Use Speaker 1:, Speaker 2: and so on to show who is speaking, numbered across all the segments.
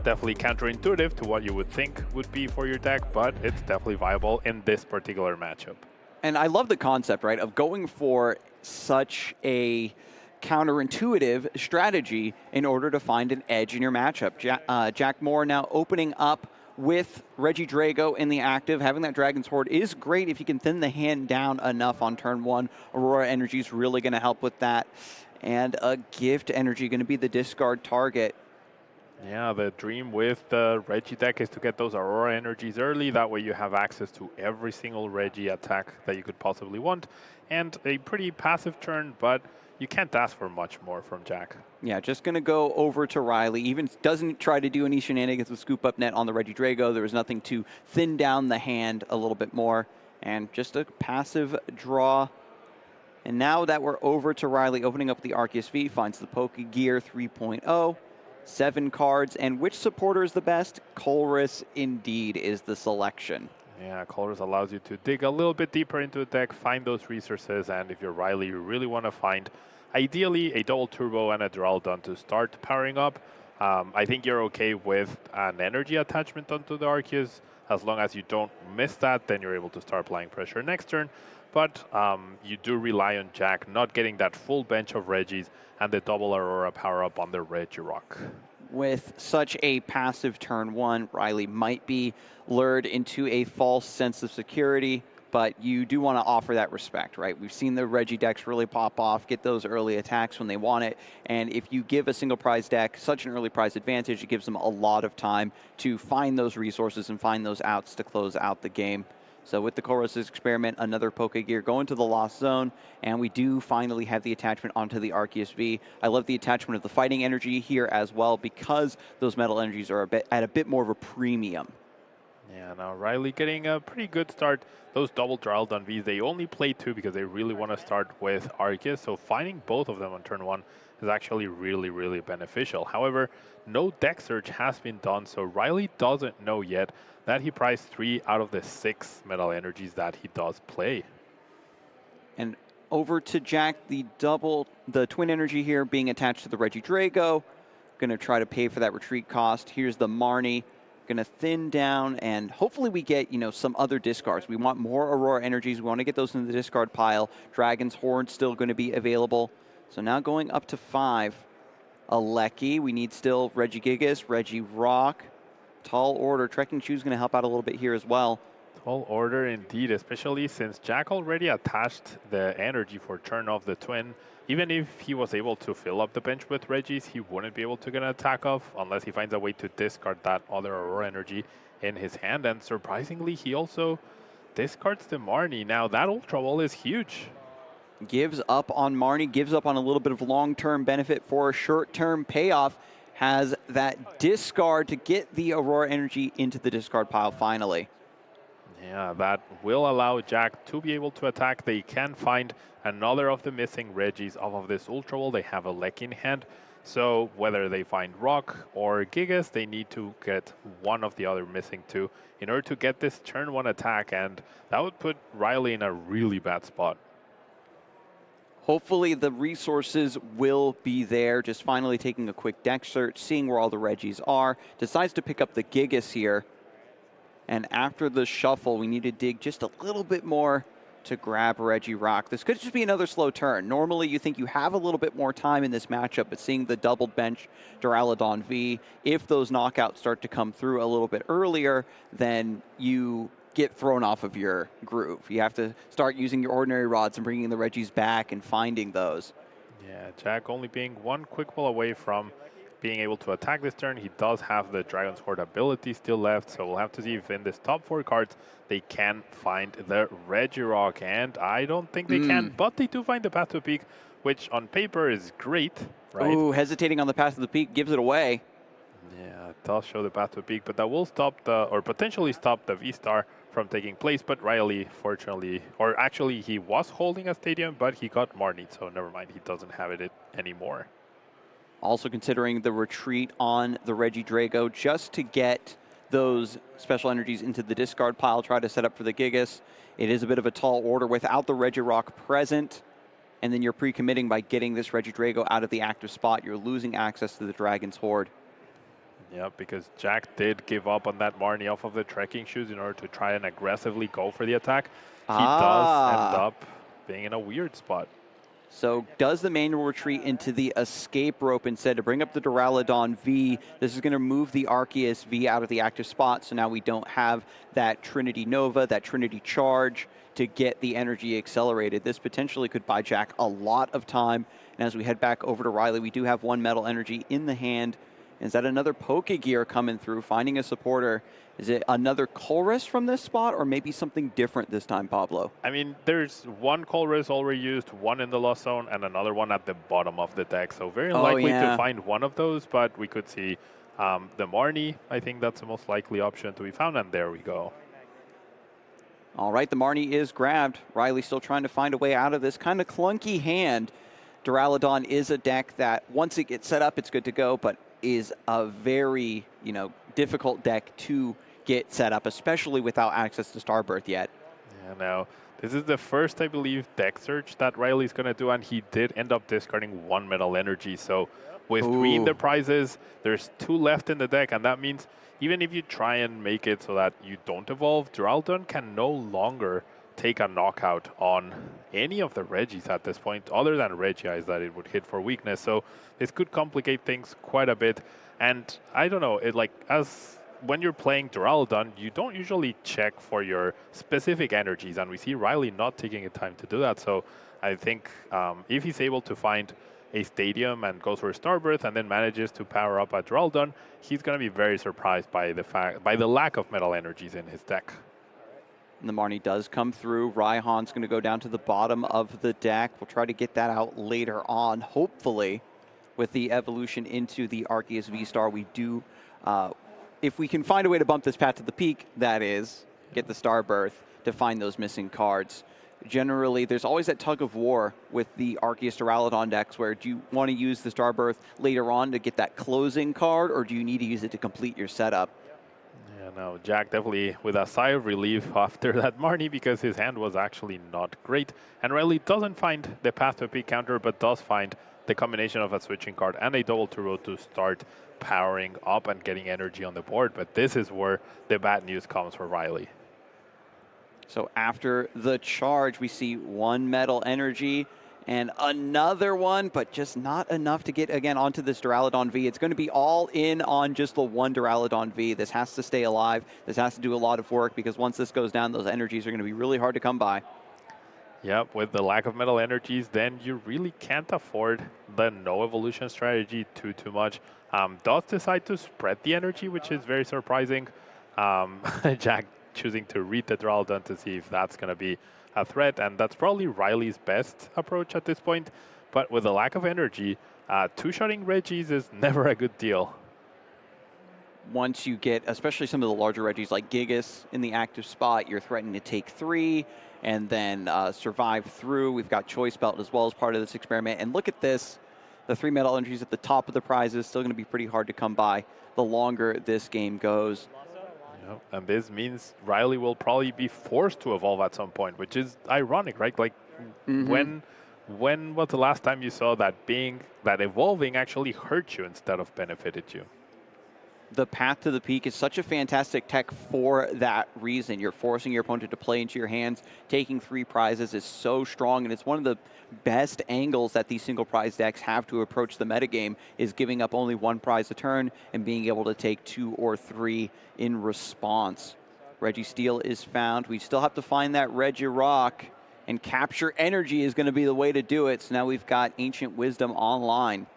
Speaker 1: Definitely counterintuitive to what you would think would be for your deck, but it's definitely viable in this particular matchup.
Speaker 2: And I love the concept, right, of going for such a counterintuitive strategy in order to find an edge in your matchup. Jack Moore now opening up with Reggie Drago in the active. Having that Dragon's Horde is great if you can thin the hand down enough on turn one. Aurora Energy is really going to help with that. And a Gift Energy going to be the discard target.
Speaker 1: Yeah, the dream with the Reggie deck is to get those Aurora energies early. That way you have access to every single Reggie attack that you could possibly want. And a pretty passive turn, but you can't ask for much more from Jack.
Speaker 2: Yeah, just going to go over to Riley. Even doesn't try to do any shenanigans with Scoop Up Net on the Reggie Drago. There was nothing to thin down the hand a little bit more. And just a passive draw. And now that we're over to Riley, opening up the Arceus V, finds the Pokegear 3.0. 7 cards, and which supporter is the best? Colress indeed is the selection.
Speaker 1: Yeah, Colress allows you to dig a little bit deeper into the deck, find those resources, and if you're Riley, you really want to find, ideally, a double turbo and a Duraludon to start powering up. I think you're okay with an energy attachment onto the Arceus. As long as you don't miss that, then you're able to start applying pressure next turn. But you do rely on Jack not getting that full bench of Reggies and the double Aurora power-up on the Regirock.
Speaker 2: With such a passive turn one, Riley might be lured into a false sense of security, but you do want to offer that respect, right? We've seen the Reggie decks really pop off, get those early attacks when they want it, and if you give a single prize deck such an early prize advantage, it gives them a lot of time to find those resources and find those outs to close out the game. So with the Colress's experiment, another Pokegear going to the Lost Zone, and we do finally have the attachment onto the Arceus V. I love the attachment of the Fighting Energy here as well because those Metal Energies are at a bit more of a premium.
Speaker 1: Yeah, now Riley getting a pretty good start. Those double Duraludon Vs, they only play 2 because they really want to start with Arceus, so finding both of them on turn 1 is actually really, really beneficial. However, no deck search has been done, so Riley doesn't know yet that he prized 3 out of the 6 Metal Energies that he does play.
Speaker 2: And over to Jack, the Twin Energy here being attached to the Reggie Drago. Going to try to pay for that retreat cost. Here's the Marnie. Going to thin down, and hopefully we get, some other discards. We want more Aurora Energies. We want to get those in the discard pile. Dragon's Horde still going to be available. So now going up to 5. Alecki. We need still Regigigas, Regirock. Tall Order. Trekking Shoe's going to help out a little bit here as well.
Speaker 1: Tall Order indeed, especially since Jack already attached the energy for turn off the Twin. Even if he was able to fill up the bench with Reggies, he wouldn't be able to get an attack off unless he finds a way to discard that other Aurora energy in his hand. And surprisingly, he also discards the Marnie. Now, that Ultra Ball is huge.
Speaker 2: Gives up on Marnie, gives up on a little bit of long-term benefit for a short-term payoff. Has that discard to get the Aurora energy into the discard pile finally.
Speaker 1: Yeah, that will allow Jack to be able to attack. They can find another of the missing Reggies off of this Ultra Ball. They have a Lek in hand. So whether they find Rock or Gigas, they need to get one of the other missing 2 in order to get this turn 1 attack. And that would put Riley in a really bad spot.
Speaker 2: Hopefully the resources will be there. Just finally taking a quick deck search, seeing where all the Reggies are. Decides to pick up the Gigas here. And after the shuffle, we need to dig just a little bit more to grab Regirock. This could just be another slow turn. Normally, you think you have a little bit more time in this matchup, but seeing the doubled bench Duraludon V, if those knockouts start to come through a little bit earlier, then you get thrown off of your groove. You have to start using your ordinary rods and bringing the Reggies back and finding those.
Speaker 1: Yeah, Jack only being one quick ball away from being able to attack this turn. He does have the Dragon's Horde ability still left, so we'll have to see if in this top 4 cards they can find the Regirock, and I don't think they can, but they do find the Path to the Peak, which on paper is great, right?
Speaker 2: Ooh, hesitating on the Path to the Peak gives it away.
Speaker 1: Yeah, it does show the Path to the Peak, but that will stop or potentially stop the V-Star from taking place, but Riley, fortunately, or actually he was holding a Stadium, but he got Marnie, so never mind, he doesn't have it anymore.
Speaker 2: Also considering the retreat on the Reggie Drago just to get those special energies into the discard pile, try to set up for the Gigas. It is a bit of a tall order without the Regirock present, and then you're pre-committing by getting this Reggie Drago out of the active spot. You're losing access to the Dragon's Horde.
Speaker 1: Yeah, because Jack did give up on that Marnie off of the trekking shoes in order to try and aggressively go for the attack. He does end
Speaker 2: Ah.
Speaker 1: up being in a weird spot.
Speaker 2: So does the manual retreat into the escape rope instead to bring up the Duraludon V. This is going to move the Arceus V out of the active spot, so now we don't have that Trinity Nova, that Trinity Charge to get the energy accelerated. This potentially could buy Jack a lot of time. And as we head back over to Riley, we do have one Metal Energy in the hand. Is that another Pokegear coming through, finding a supporter? Is it another Colress from this spot, or maybe something different this time, Pablo?
Speaker 1: I mean, there's one Colress already used, one in the Lost Zone, and another one at the bottom of the deck. So very unlikely to find one of those, but we could see the Marnie. I think that's the most likely option to be found, and there we go.
Speaker 2: All right, the Marnie is grabbed. Riley still trying to find a way out of this kind of clunky hand. Duraludon is a deck that once it gets set up, it's good to go, but is a very, difficult deck to get set up, especially without access to Starbirth yet.
Speaker 1: Yeah, now, this is the first, I believe, deck search that Riley's going to do, and he did end up discarding one Metal Energy. So with 3 in the prizes, there's 2 left in the deck, and that means even if you try and make it so that you don't evolve, Duraludon can no longer take a knockout on any of the Regis at this point, other than Regis that it would hit for weakness. So this could complicate things quite a bit. And I don't know, when you're playing Duraludon, you don't usually check for your specific energies, and we see Riley not taking the time to do that. So I think if he's able to find a stadium and goes for a Starbirth and then manages to power up a Duraludon, he's going to be very surprised by the lack of Metal Energies in his deck.
Speaker 2: And the Marnie does come through. Raihan's going to go down to the bottom of the deck. We'll try to get that out later on, hopefully, with the evolution into the Arceus V-Star. We do, if we can find a way to bump this path to the peak, that is, get the Starbirth to find those missing cards. Generally, there's always that tug of war with the Arceus Duraludon decks where do you want to use the Starbirth later on to get that closing card, or do you need to use it to complete your setup?
Speaker 1: Yeah, no, Jack definitely with a sigh of relief after that Marnie, because his hand was actually not great. And Riley doesn't find the path to a peak counter, but does find the combination of a switching card and a double turbo to start powering up and getting energy on the board. But this is where the bad news comes for Riley.
Speaker 2: So after the charge, we see one Metal Energy and another one, but just not enough to get, again, onto this Duraludon V. It's going to be all in on just the one Duraludon V. This has to stay alive. This has to do a lot of work, because once this goes down, those energies are going to be really hard to come by.
Speaker 1: Yep, with the lack of Metal Energies, then you really can't afford the no evolution strategy too much. Does decide to spread the energy, which is very surprising. Jack choosing to read the Duraludon to see if that's going to be a threat, and that's probably Riley's best approach at this point. But with the lack of energy, two-shotting Regis is never a good deal.
Speaker 2: Once you get, especially some of the larger Regis like Gigas in the active spot, you're threatening to take 3 and then survive through. We've got Choice Belt as well as part of this experiment. And look at this. The 3 Metal Energies at the top of the prize is still going to be pretty hard to come by the longer this game goes.
Speaker 1: Yep. And this means Riley will probably be forced to evolve at some point, which is ironic, right? Like, when was the last time you saw that evolving actually hurt you instead of benefited you?
Speaker 2: The path to the peak is such a fantastic tech for that reason. You're forcing your opponent to play into your hands. Taking 3 prizes is so strong, and it's one of the best angles that these single prize decks have to approach the metagame, is giving up only 1 prize a turn and being able to take 2 or 3 in response. Registeel is found. We still have to find that Regirock, and capture energy is going to be the way to do it. So now we've got Ancient Wisdom online.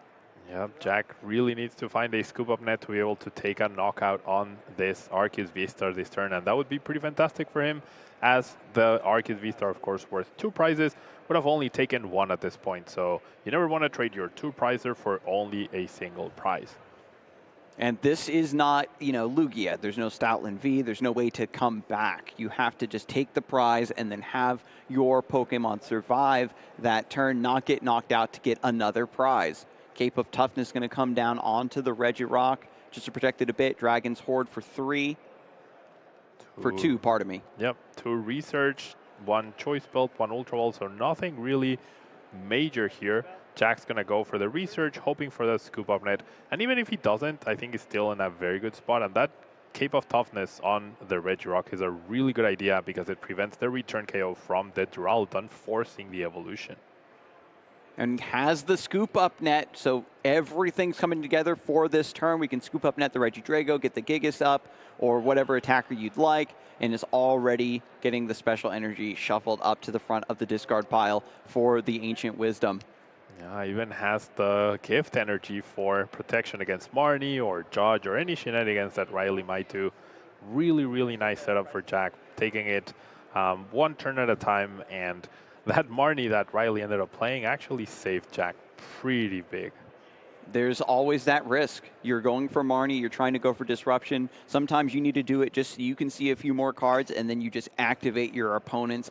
Speaker 1: Yeah, Jack really needs to find a scoop up net to be able to take a knockout on this Arceus V-Star this turn, and that would be pretty fantastic for him, as the Arceus V-Star, of course, worth 2 prizes, would have only taken 1 at this point. So you never want to trade your 2-prizer for only a single prize.
Speaker 2: And this is not, Lugia. There's no Stoutland V. There's no way to come back. You have to just take the prize and then have your Pokemon survive that turn, not get knocked out to get another prize. Cape of Toughness going to come down onto the Regirock just to protect it a bit. Dragon's Horde for 3. For 2, pardon me.
Speaker 1: Yep, 2 research, 1 choice belt, 1 ultra ball, so nothing really major here. Jack's going to go for the research, hoping for the scoop up net. And even if he doesn't, I think he's still in a very good spot. And that Cape of Toughness on the Regirock is a really good idea because it prevents the return KO from the Duraludon, forcing the evolution.
Speaker 2: And has the scoop up net, so everything's coming together for this turn. We can scoop up net the Regidrago, get the Gigas up, or whatever attacker you'd like, and is already getting the special energy shuffled up to the front of the discard pile for the Ancient Wisdom.
Speaker 1: Yeah, even has the gift energy for protection against Marnie or Judge or any shenanigans that Riley might do. Really, really nice setup for Jack, taking it one turn at a time, and that Marnie that Riley ended up playing actually saved Jack pretty big.
Speaker 2: There's always that risk. You're going for Marnie, you're trying to go for disruption. Sometimes you need to do it just so you can see a few more cards, and then you just activate your opponent's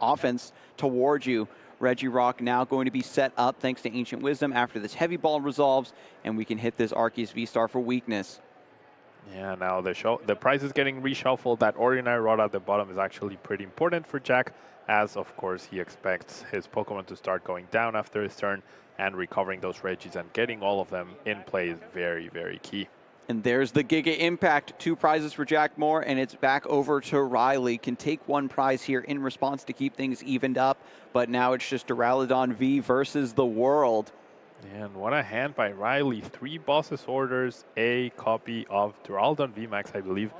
Speaker 2: offense towards you. Regirock now going to be set up thanks to Ancient Wisdom after this heavy ball resolves, and we can hit this Arceus V-Star for weakness.
Speaker 1: Yeah, now the prize is getting reshuffled. That Ordinary Rod at the bottom is actually pretty important for Jack, as of course he expects his Pokemon to start going down after his turn, and recovering those Regis and getting all of them in play is very, very key.
Speaker 2: And there's the Giga Impact. 2 prizes for Jack Moore, and it's back over to Riley. Can take 1 prize here in response to keep things evened up, but now it's just Duraludon V versus the world.
Speaker 1: And what a hand by Riley. 3 Boss's Orders, a copy of Duraludon VMAX, I believe,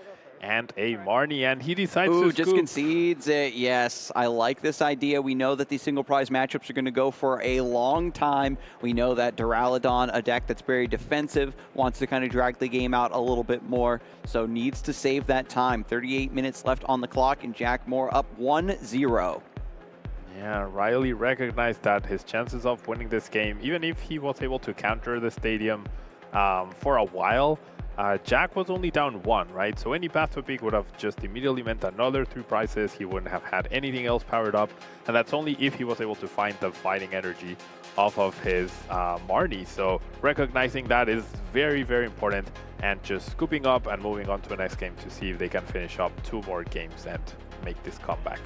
Speaker 1: and a Marnie, and he decides to
Speaker 2: just concedes it. Yes, I like this idea. We know that these single prize matchups are going to go for a long time. We know that Duraludon, a deck that's very defensive, wants to kind of drag the game out a little bit more, so needs to save that time. 38 minutes left on the clock, and Jack Moore up 1-0.
Speaker 1: Yeah, Riley recognized that his chances of winning this game, even if he was able to counter the stadium for a while, Jack was only down 1, right? So any path to pick would have just immediately meant another 3 prizes. He wouldn't have had anything else powered up. And that's only if he was able to find the fighting energy off of his Marnie. So recognizing that is very, very important. And just scooping up and moving on to the next game to see if they can finish up 2 more games and make this comeback.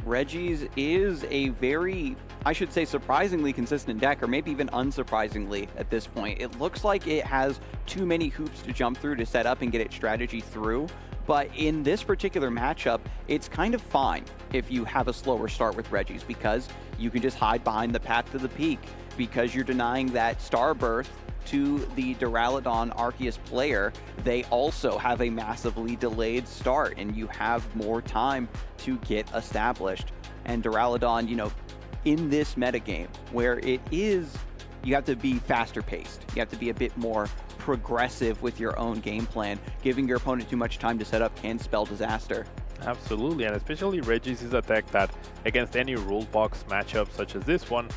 Speaker 2: Regis is a very, I should say, surprisingly consistent deck, or maybe even unsurprisingly at this point. It looks like it has too many hoops to jump through to set up and get its strategy through. But in this particular matchup, it's kind of fine if you have a slower start with Regis, because you can just hide behind the path to the peak, because you're denying that Starburst to the Duraludon Arceus player. They also have a massively delayed start, and you have more time to get established. And Duraludon, you know, in this metagame where it is, you have to be faster paced. You have to be a bit more progressive with your own game plan. Giving your opponent too much time to set up can spell disaster.
Speaker 1: Absolutely, and especially Regis is a deck that against any rule box matchup such as this one,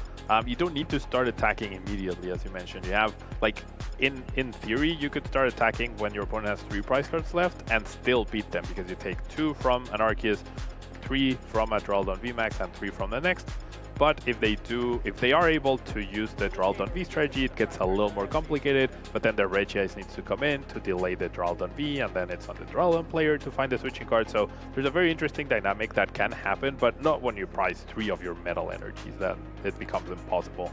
Speaker 1: you don't need to start attacking immediately, as you mentioned. You have, like, in theory, you could start attacking when your opponent has 3 prize cards left and still beat them, because you take 2 from an Arceus, 3 from a Duraludon VMAX, and 3 from the next. But if they are able to use the Duraludon V strategy, it gets a little more complicated, but then the Regice needs to come in to delay the Duraludon V, and then it's on the Duraludon player to find the switching card. So there's a very interesting dynamic that can happen, but not when you prize 3 of your metal energies. Then it becomes impossible.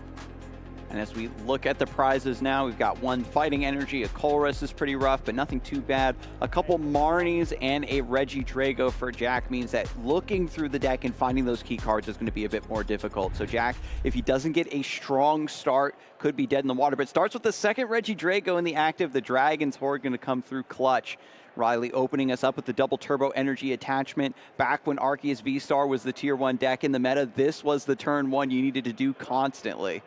Speaker 2: And as we look at the prizes now, we've got 1 fighting energy, a Colress is pretty rough, but nothing too bad. A couple Marnies and a Regidrago for Jack means that looking through the deck and finding those key cards is going to be a bit more difficult. So Jack, if he doesn't get a strong start, could be dead in the water. But starts with the second Regidrago in the active. The Dragon's Horde going to come through clutch. Riley opening us up with the double turbo energy attachment. Back when Arceus V-Star was the tier 1 deck in the meta, this was the turn 1 you needed to do constantly.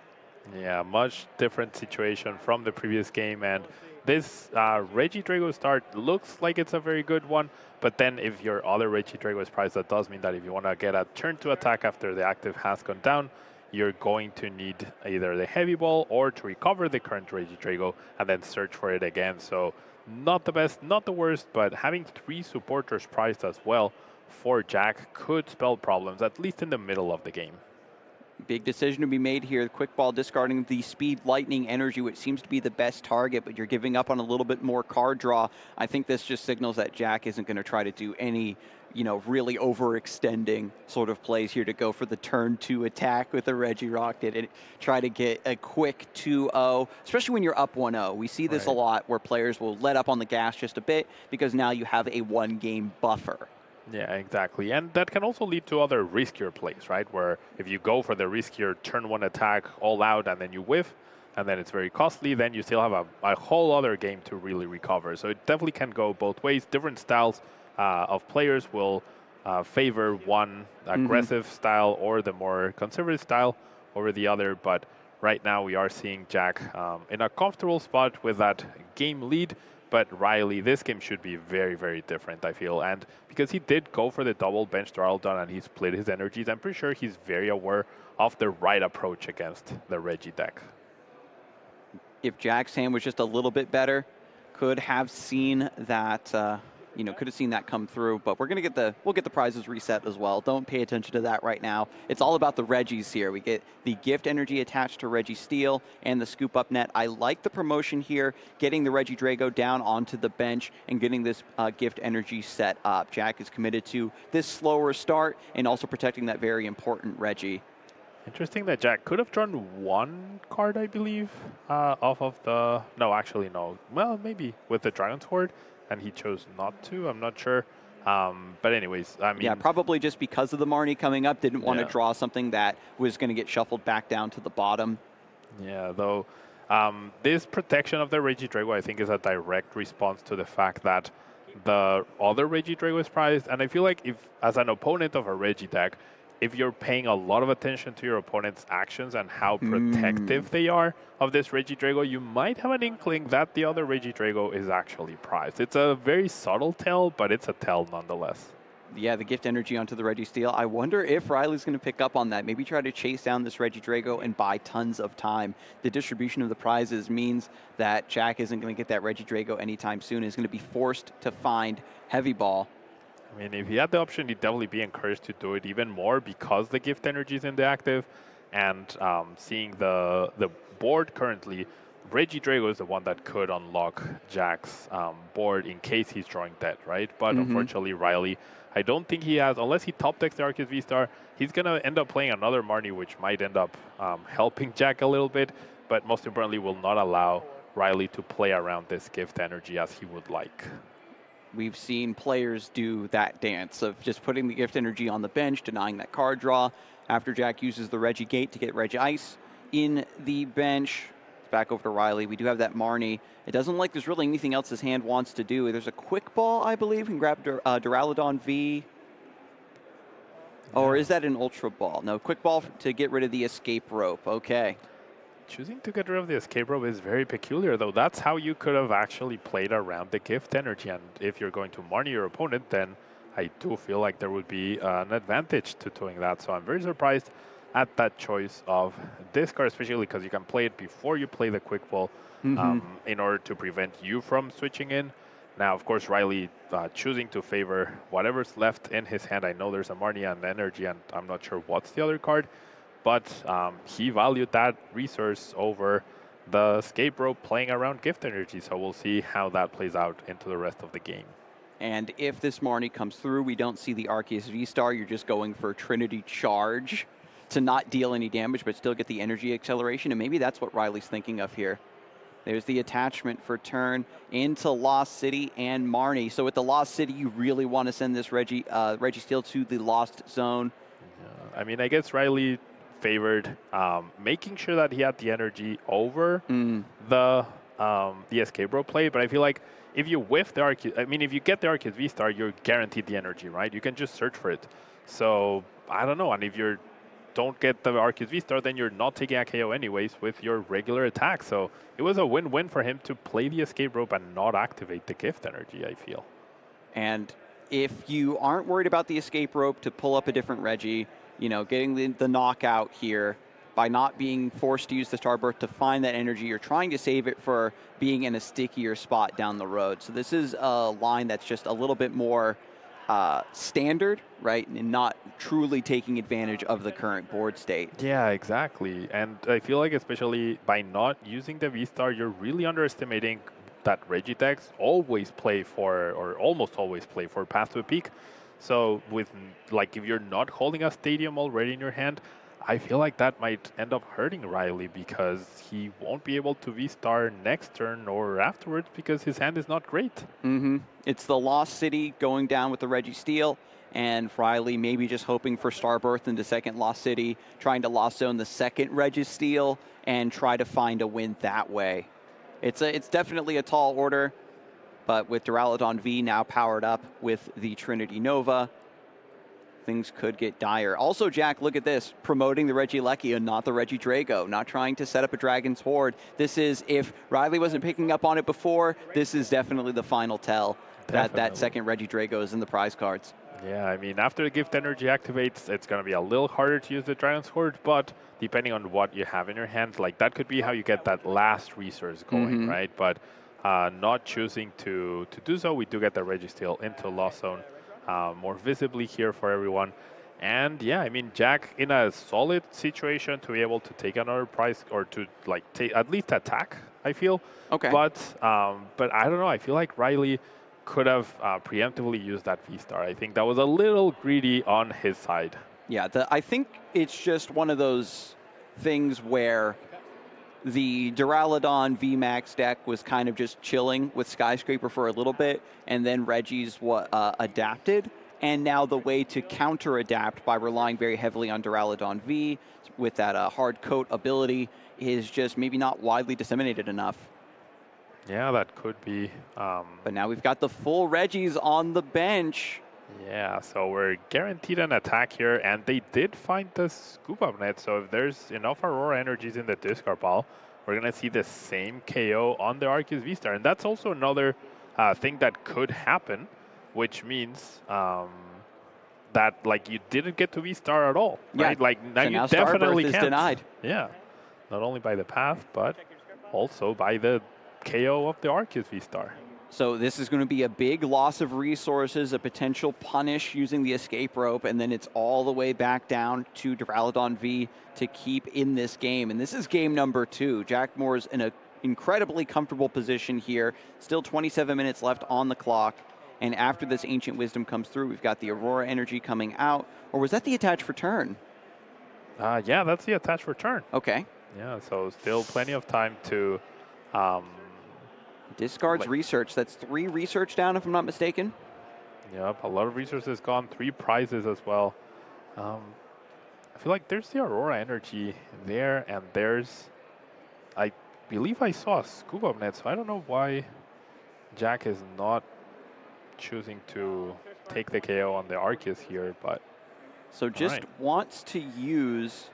Speaker 1: Yeah, much different situation from the previous game, and this Regidrago start looks like it's a very good one, but then if your other Regidrago is prized, that does mean that if you want to get a turn to attack after the active has gone down, you're going to need either the Heavy Ball or to recover the current Regidrago and then search for it again. So not the best, not the worst, but having 3 supporters prized as well for Jack could spell problems, at least in the middle of the game.
Speaker 2: Big decision to be made here. Quick ball discarding the speed lightning energy, which seems to be the best target, but you're giving up on a little bit more card draw. I think this just signals that Jack isn't going to try to do any, really overextending sort of plays here to go for the turn 2 attack with the Reggie Rocket and try to get a quick 2-0, especially when you're up 1-0. We see this a lot where players will let up on the gas just a bit because now you have a 1-game buffer.
Speaker 1: Yeah, exactly. And that can also lead to other riskier plays, right? Where if you go for the riskier turn 1 attack all out and then you whiff, and then it's very costly, then you still have a whole other game to really recover. So it definitely can go both ways. Different styles of players will favor one aggressive style or the more conservative style over the other. But right now we are seeing Jack in a comfortable spot with that game lead. But Riley, this game should be very, very different, I feel. And because he did go for the double bench Daraldon and he split his energies, I'm pretty sure he's very aware of the right approach against the Reggie deck.
Speaker 2: If Jack's hand was just a little bit better, could have seen that, could have seen that come through. But we'll get the prizes reset as well. Don't pay attention to that right now. It's all about the Reggies here. We get the gift energy attached to Reggie Steele and the scoop up net. I like the promotion here, getting the Reggie Drago down onto the bench and getting this gift energy set up. Jack is committed to this slower start and also protecting that very important Reggie.
Speaker 1: Interesting that Jack could have drawn one card, I believe, off of the... No, actually, no. Well, maybe with the Dragon's Horde, and he chose not to. I'm not sure. But anyways, I mean...
Speaker 2: Yeah, probably just because of the Marnie coming up, didn't want to draw something that was going to get shuffled back down to the bottom.
Speaker 1: Yeah, though, this protection of the Reggie Drago, I think, is a direct response to the fact that the other Reggie Drago is prized. And I feel like if, as an opponent of a Reggie deck, if you're paying a lot of attention to your opponent's actions and how protective they are of this Reggie Drago, you might have an inkling that the other Reggie Drago is actually prized. It's a very subtle tell, but it's a tell nonetheless.
Speaker 2: Yeah, the gift energy onto the Reggie Steele. I wonder if Riley's going to pick up on that. Maybe try to chase down this Reggie Drago and buy tons of time. The distribution of the prizes means that Jack isn't going to get that Reggie Drago anytime soon. He's going to be forced to find Heavy Ball.
Speaker 1: I mean, if he had the option, he'd definitely be encouraged to do it even more because the gift energy is in the active. And seeing the board currently, Reggie Drago is the one that could unlock Jack's board in case he's drawing dead, right? But unfortunately, Riley, I don't think he has, unless he top decks the Arceus V-Star, he's going to end up playing another Marnie, which might end up helping Jack a little bit, but most importantly, will not allow Riley to play around this gift energy as he would like.
Speaker 2: We've seen players do that dance of just putting the gift energy on the bench, denying that card draw. After Jack uses the Reggie Gate to get Reggie Ice in the bench. It's back over to Riley. We do have that Marnie. It doesn't look like there's really anything else his hand wants to do. There's a quick ball, I believe. Can grab Duraludon V. Or is that an Ultra Ball? No, quick ball to get rid of the escape rope. Okay.
Speaker 1: Choosing to get rid of the escape rope is very peculiar, though. That's how you could have actually played around the gift energy. And if you're going to Marnie your opponent, then I do feel like there would be an advantage to doing that. So I'm very surprised at that choice of discard, especially because you can play it before you play the quick ball in order to prevent you from switching in. Now, of course, Riley choosing to favor whatever's left in his hand. I know there's a Marnie and energy, and I'm not sure what's the other card. But he valued that resource over the escape rope playing around gift energy. So we'll see how that plays out into the rest of the game.
Speaker 2: And if this Marnie comes through, we don't see the Arceus V-Star. You're just going for Trinity Charge to not deal any damage, but still get the energy acceleration. And maybe that's what Riley's thinking of here. There's the attachment for turn into Lost City and Marnie. So with the Lost City, you really want to send this Reggie Steele to the Lost Zone.
Speaker 1: Yeah, I mean, I guess Riley favored making sure that he had the energy over the escape rope play, but I feel like if you whiff the Arceus, I mean, if you get the Arceus V-Star, you're guaranteed the energy, right? You can just search for it. So I don't know, and if you don't get the Arceus V-Star, then you're not taking a KO anyways with your regular attack. So it was a win-win for him to play the escape rope and not activate the gift energy, I feel.
Speaker 2: And if you aren't worried about the escape rope to pull up a different Reggie, getting the knockout here by not being forced to use the Starburst to find that energy, you're trying to save it for being in a stickier spot down the road. So this is a line that's just a little bit more standard, right, and not truly taking advantage of the current board state.
Speaker 1: Yeah, exactly. And I feel like especially by not using the V-Star, you're really underestimating that Regitex always play for, or almost always play for Path to a Peak. So with like if you're not holding a Stadium already in your hand, I feel like that might end up hurting Riley because he won't be able to V-Star next turn or afterwards because his hand is not great.
Speaker 2: It's the Lost City going down with the Registeel, and Riley maybe just hoping for Starbirth into second Lost City, trying to Lost Zone the second Registeel and try to find a win that way. It's definitely a tall order, but with Duraludon V now powered up with the Trinity Nova, things could get dire. Also, Jack, look at this, promoting the Regieleki and not the Regidrago, not trying to set up a Dragon's Horde. This is, if Riley wasn't picking up on it before, this is definitely the final tell that second Regidrago is in the prize cards.
Speaker 1: Yeah, I mean, after the gift energy activates, it's going to be a little harder to use the Dragon's Horde, but depending on what you have in your hand, like that could be how you get that last resource going, right? But not choosing to do so, we do get the Registeel into Lost Zone more visibly here for everyone. And yeah, I mean, Jack in a solid situation to be able to take another prize or to like at least attack, I feel.
Speaker 2: Okay.
Speaker 1: But I don't know, I feel like Riley could have preemptively used that V-Star. I think that was a little greedy on his side.
Speaker 2: Yeah, I think it's just one of those things where the Duraludon VMAX deck was kind of just chilling with Skyscraper for a little bit, and then Reggie's adapted. And now the way to counter-adapt by relying very heavily on Duraludon V with that hard coat ability is just maybe not widely disseminated enough.
Speaker 1: Yeah, that could be.
Speaker 2: But now we've got the full Reggies on the bench.
Speaker 1: Yeah, so we're guaranteed an attack here, and they did find the Scoop Up Net, so if there's enough Aurora Energies in the discard pile, we're going to see the same KO on the Arceus V-Star, and that's also another thing that could happen, which means that, like, you didn't get to V-Star at all, right?
Speaker 2: Yeah.
Speaker 1: Like, now
Speaker 2: so
Speaker 1: you
Speaker 2: now
Speaker 1: definitely
Speaker 2: Starbirth
Speaker 1: can't.
Speaker 2: is denied.
Speaker 1: Yeah, not only by the path, but also by the KO of the Arceus V-Star.
Speaker 2: So this is going to be a big loss of resources, a potential punish using the escape rope, and then it's all the way back down to Duraludon V to keep in this game. And this is game number 2. Jack Moore's in an incredibly comfortable position here. Still 27 minutes left on the clock. And after this Ancient Wisdom comes through, we've got the Aurora Energy coming out. Or was that the attach for turn?
Speaker 1: Yeah, that's the attach for turn.
Speaker 2: Okay.
Speaker 1: Yeah, so still plenty of time to...
Speaker 2: Discards research. That's 3 research down, if I'm not mistaken.
Speaker 1: Yep, a lot of resources gone, 3 prizes as well. I feel like there's the Aurora Energy there, and there's... I believe I saw a Scoop Up Net, so I don't know why Jack is not choosing to take the KO on the Arceus here, but...
Speaker 2: So just wants to use...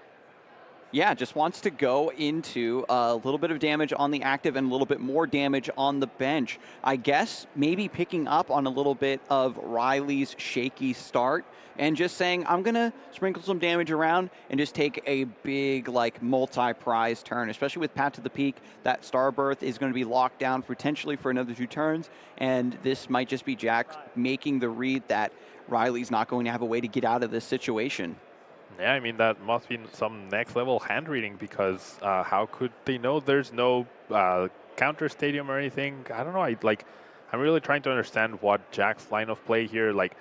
Speaker 2: Yeah, just wants to go into a little bit of damage on the active and a little bit more damage on the bench. I guess maybe picking up on a little bit of Riley's shaky start and just saying, I'm going to sprinkle some damage around and just take a big, like, multi-prize turn, especially with Path to the Peak. That Starbirth is going to be locked down potentially for another 2 turns, and this might just be Jack making the read that Riley's not going to have a way to get out of this situation.
Speaker 1: Yeah, I mean, that must be some next-level hand reading because how could they know there's no counter stadium or anything? I don't know. I'm really trying to understand what Jack's line of play here. Like,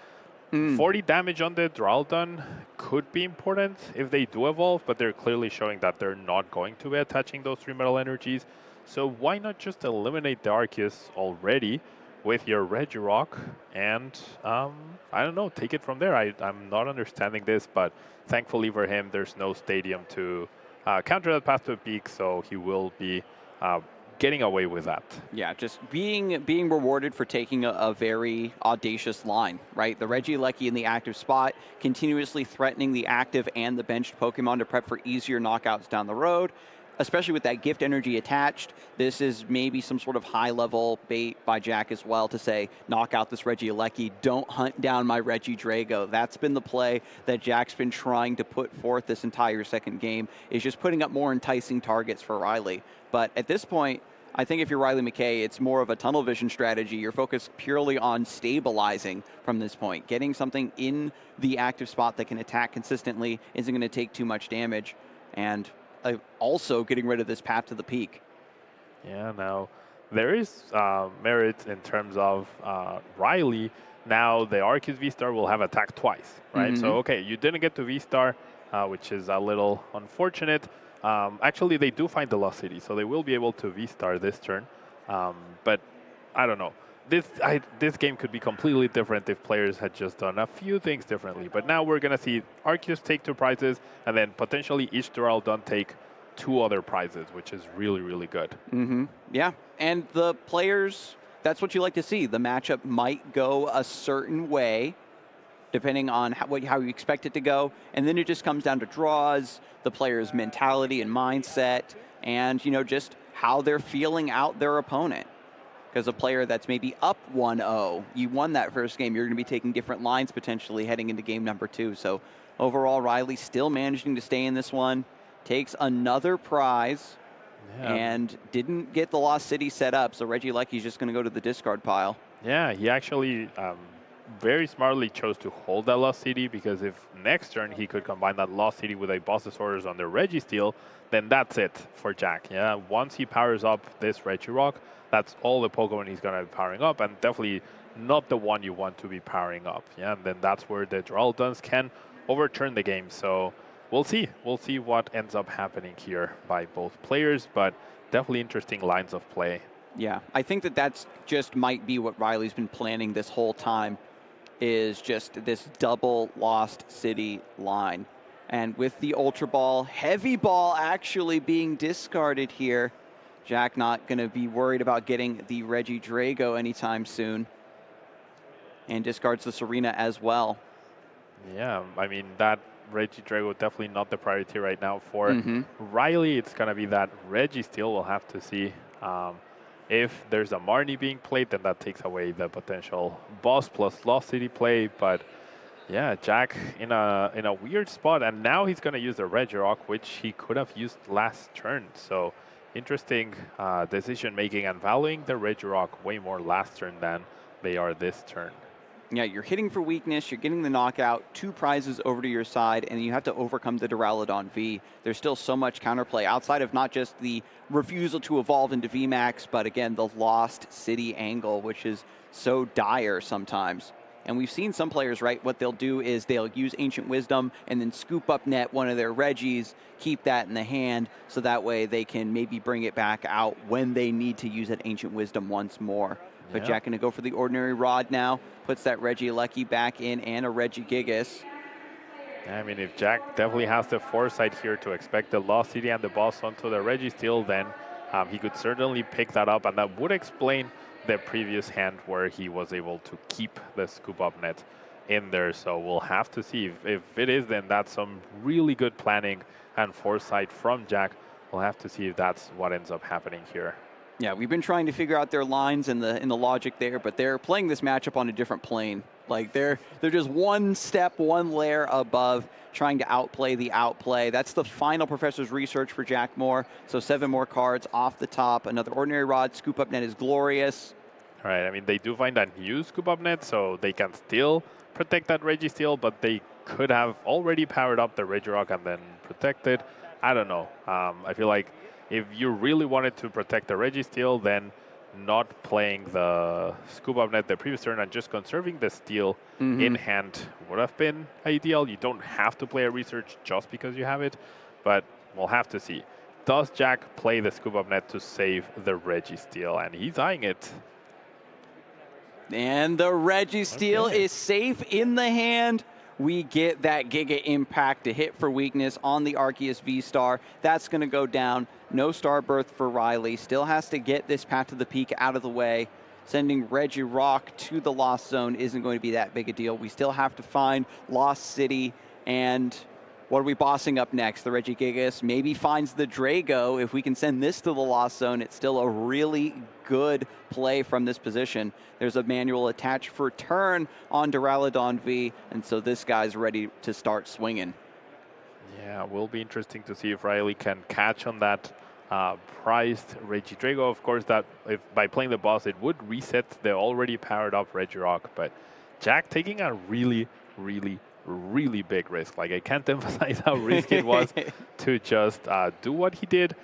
Speaker 1: 40 damage on the Duraludon could be important if they do evolve, but they're clearly showing that they're not going to be attaching those 3 metal energies. So why not just eliminate the Arceus already with your Regirock and, I don't know, take it from there. I'm not understanding this, but thankfully for him, there's no stadium to counter that Path to the Peak, so he will be getting away with that.
Speaker 2: Yeah, just being rewarded for taking a very audacious line, right? The Regieleki in the active spot, continuously threatening the active and the benched Pokemon to prep for easier knockouts down the road. Especially with that gift energy attached, this is maybe some sort of high-level bait by Jack as well to say, knock out this Regieleki, don't hunt down my Regidrago. That's been the play that Jack's been trying to put forth this entire second game, is just putting up more enticing targets for Riley. But at this point, I think if you're Riley Mckay, it's more of a tunnel vision strategy. You're focused purely on stabilizing from this point. Getting something in the active spot that can attack consistently isn't going to take too much damage. And also getting rid of this path to the peak.
Speaker 1: Yeah, now there is merit in terms of Riley. Now the Arceus V-Star will have attack twice, right? So, okay, you didn't get to V-Star, which is a little unfortunate. Actually, they do find the Lost City, so they will be able to V-Star this turn. But I don't know. This game could be completely different if players had just done a few things differently. But now we're going to see Arceus take 2 prizes, and then potentially each Duraludon take 2 other prizes, which is really, really good.
Speaker 2: Yeah, and the players, that's what you like to see. The matchup might go a certain way, depending on how you expect it to go. And then it just comes down to draws, the player's mentality and mindset, and, just how they're feeling out their opponent. Because a player that's maybe up 1-0, you won that first game, you're going to be taking different lines potentially heading into game number 2. So overall, Riley still managing to stay in this one, takes another prize, and didn't get the Lost City set up. So Reggie Lecky's just going to go to the discard pile.
Speaker 1: Yeah, he actually very smartly chose to hold that Lost City, because if next turn he could combine that Lost City with a Boss's Orders on the Registeel, then that's it for Jack. Yeah, once he powers up this Regirock, that's all the Pokemon he's going to be powering up, and definitely not the one you want to be powering up. Yeah, and then that's where the Duraludons can overturn the game. So we'll see. We'll see what ends up happening here by both players, but definitely interesting lines of play.
Speaker 2: Yeah, I think that's just might be what Riley's been planning this whole time, is just this double Lost City line. And with the Ultra Ball, Heavy Ball actually being discarded here, Jack not going to be worried about getting the Regidrago anytime soon. And discards the Serena as well.
Speaker 1: Yeah, I mean, that Regidrago definitely not the priority right now for Riley. It's going to be that Registeel. We'll have to see. If there's a Marnie being played, then that takes away the potential Boss plus Lost City play. But yeah, Jack in a weird spot, and now he's going to use the Regirock, which he could have used last turn. So interesting decision making and valuing the Regirock way more last turn than they are this turn.
Speaker 2: Yeah, you're hitting for weakness, you're getting the knockout, 2 prizes over to your side, and you have to overcome the Duraludon V. There's still so much counterplay outside of not just the refusal to evolve into VMAX, but again, the Lost City angle, which is so dire sometimes. And we've seen some players, right, what they'll do is they'll use Ancient Wisdom and then scoop up net one of their Regis, keep that in the hand, so that way they can maybe bring it back out when they need to use that Ancient Wisdom once more. But Jack going to go for the Ordinary Rod now, puts that Regieleki back in and a Regigigas.
Speaker 1: I mean, if Jack definitely has the foresight here to expect the Lost City and the boss onto the Registeel, then he could certainly pick that up, and that would explain the previous hand where he was able to keep the scoop up net in there. So we'll have to see. If it is, then that's some really good planning and foresight from Jack. We'll have to see if that's what ends up happening here.
Speaker 2: Yeah, we've been trying to figure out their lines and the logic there, but they're playing this matchup on a different plane. Like they're just one step, one layer above, trying to outplay the outplay. That's the final Professor's Research for Jack Moore. So 7 more cards off the top. Another Ordinary Rod. Scoop Up Net is glorious.
Speaker 1: All right, I mean, they do find a new Scoop Up Net, so they can still protect that Registeel, but they could have already powered up the Regirock and then protected. I don't know. I feel like if you really wanted to protect the Registeel, then not playing the Scoop Up Net the previous turn and just conserving the Steel in hand would have been ideal. You don't have to play a Research just because you have it, but we'll have to see. Does Jack play the Scoop Up Net to save the Registeel? And he's eyeing it.
Speaker 2: And the Registeel is safe in the hand. We get that Giga Impact to hit for weakness on the Arceus V-Star. That's going to go down. No Star Birth for Riley. Still has to get this Path to the Peak out of the way. Sending Regirock to the Lost Zone isn't going to be that big a deal. We still have to find Lost City. And what are we bossing up next? The Regigigas maybe finds the Drago. If we can send this to the Lost Zone, it's still a really good play from this position. There's a manual attached for turn on Duraludon V, and so this guy's ready to start swinging.
Speaker 1: Yeah, will be interesting to see if Riley can catch on that Priced Regidrago. Of course, that if by playing the boss, it would reset the already powered up Regirock, but Jack taking a really, really, really big risk. Like, I can't emphasize how risky it was to just do what he did